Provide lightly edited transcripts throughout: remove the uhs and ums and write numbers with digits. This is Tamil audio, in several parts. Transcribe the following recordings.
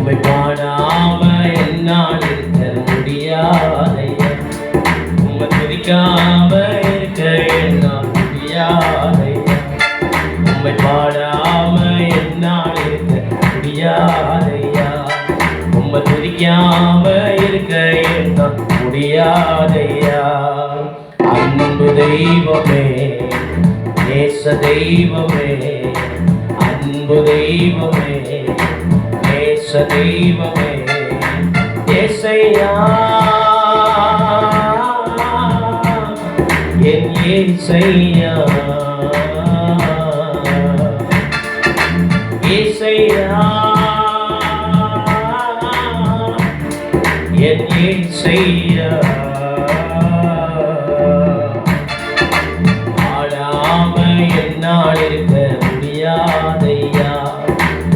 உம்மை பாடாம என்னால் இருக்க முடியாதையா, உம்மை துதிக்காம இருக்க என்னால் முடியாதையா, உம்மை பாடாம என்னால் இருக்க முடியாதையா, உம்மை துதிக்காம இருக்க என்னால் முடியாதையா. அன்பு தெய்வமே, நேச தெய்வமே, அன்பு தெய்வமே, நேச தெய்வமே, ஏசையா என் ஏசையா, ஏசையா என் ஏசையா. ஆடாம என்னால் இருக்க முடியாதையா,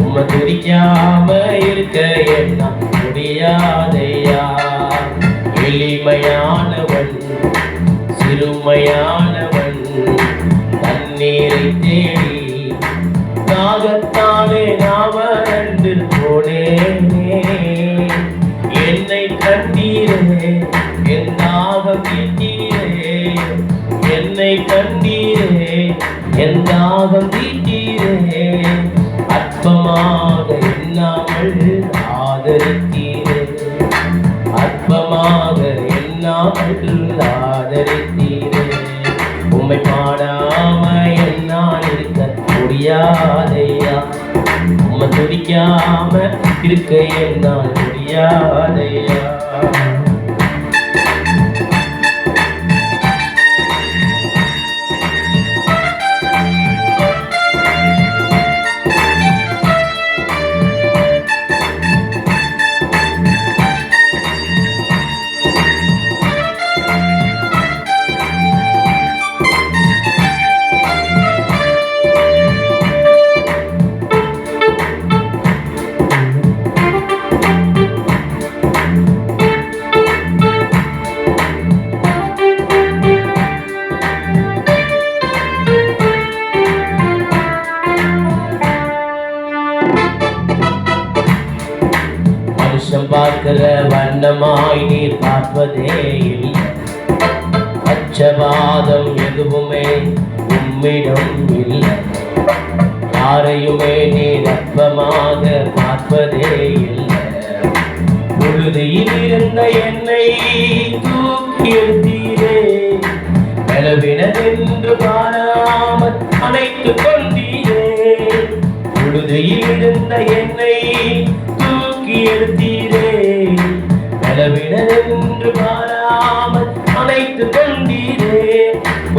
உம்மை துதிக்காம இருக்க என்னால் முடியாதையா. எளிமையானவன் சிறுமையானவன் தண்ணீரை தேடி தாகத்தானே நாவண்டு போனேனே. என்னை கண்டீரே என் தாகம் தீட்டீரே, என்னை கண்டீரே என் தாகம் தீட்டீரே. அற்பமாக எண்ணாமல் ஆதரித்தீரே, அற்பமாக எண்ணாமல் ஆதரித்தீரே. உம்மை பாடாம என்னால் இருக்க முடியாதையா, உம்மை துதிக்காம இருக்க என்னால் முடியாதையா. பார்க்கிற வண்ணமாய் நீர் பார்ப்பதே இல்லை, பட்சபாதம் எதுவுமே உம்மிடம் இல்லை. யாரையுமே நீர் அற்பமாக பார்ப்பதே இல்லை. புழுதியில் இருந்த என்னை தூக்கி எடுத்தீரே, பலவினதென்று பாராமல் அணைத்துக் கொண்டீரே. புழுதியில் இருந்த என்னை தூக்கி எடுத்தீரே, பலவினதென்று பாராமல் அணைத்துக் கொண்டீரே.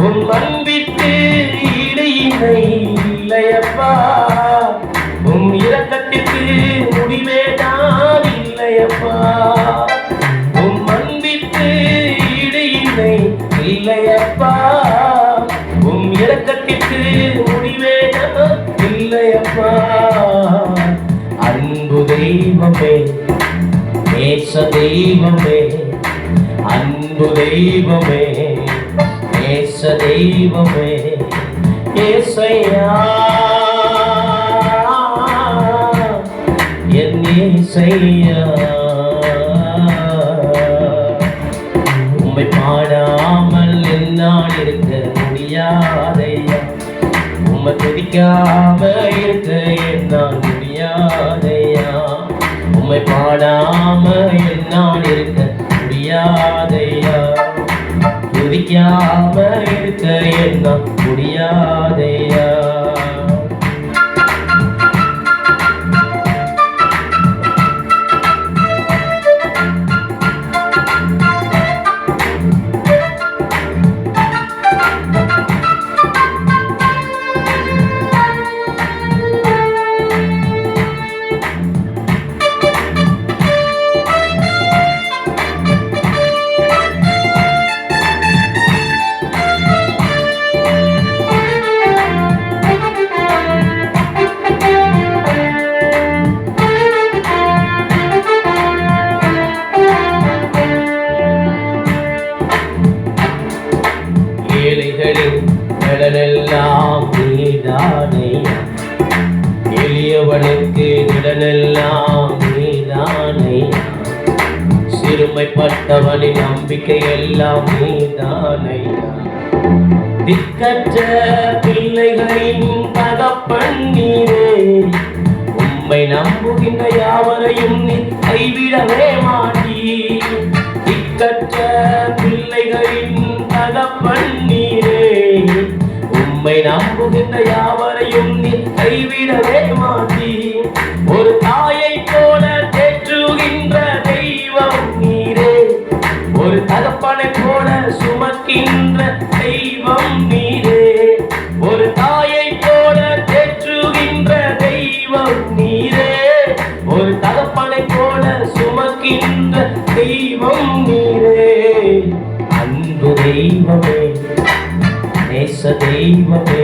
உன் அன்பிற்கு ஈடு இணை இல்லையப்பா, உன் இரக்கத்திற்கு முடிவே தான் இல்லையப்பா. உன் அன்பிற்கு ஈடு இணை இல்லையப்பா, உன் இரக்கத்திற்கு முடிவே தான் இல்லையப்பா. அன்பு தெய்வமே, நேச தெய்வமே, அன்பு தெய்வமே, நேச தெய்வமே, ஏசையா என் ஏசையா. உம்மை பாடாமல் என்னால் இருக்க முடியாதையா, உம்மை துதிக்காம இருக்க என்னால் முடியாதையா, உம்மை பாடாம என்னால் இருக்க முடியாதையா, துதிக்காம இருக்க என்னால் முடியாதையா. சிறுமைப்பட்டவனின் நம்பிக்கை எல்லாம் நீதானையா. திக்கற்ற பிள்ளைகளின் தகப்பன் நீரே, உம்மை நம்புகின்ற யாவரையும் நீ கைவிடவே மாட்டீர். திக்கற்ற பிள்ளைகளின் தகப்பன் நீரே, உம்மை நம்புகின்ற யாவரையும் நீ கைவிடவே மாட்டீர். ஒரு தாயை போல தேற்றுகின்ற தெய்வம் நீரே, ஒரு தகப்பனை போல சுமக்கின்ற தெய்வம் நீரே. ஒரு தாயை போல தேற்றுகின்ற தெய்வம் நீரே, ஒரு தகப்பனை போல சுமக்கின்ற தெய்வம் நீரே. அன்பு தெய்வமே, நேச தெய்வமே,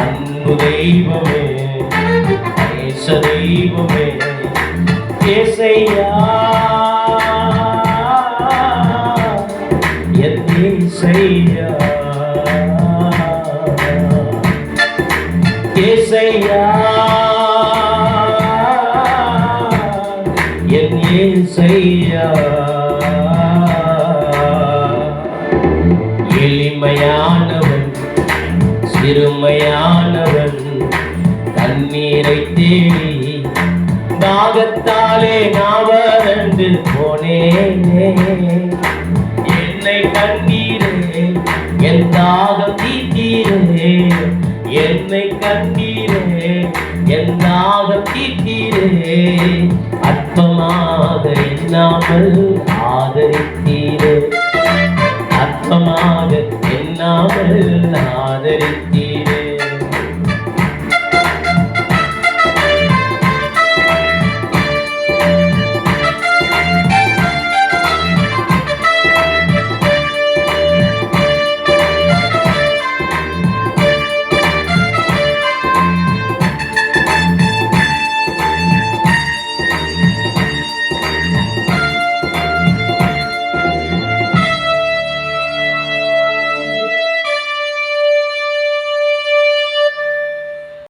அன்பு தெய்வமே, நேச தெய்வமே, ஏசையா என் ஏசையா, ஏசையா என் ஏசையா. எளிமையானவன் சிறுமையானவன், தண்ணீரை தேடி தாகத்தாலே நான் வறண்டு போனேனே. என்னை கண்டீரே, என் தாகம் தீர்த்தீரே. என்னை கண்டீரே, என் தாகம் தீர்த்தீரே. அற்பமாக எண்ணாமல் ஆதரித்தீரே, அற்பமாக எண்ணாமல் ஆதரித்தீரே.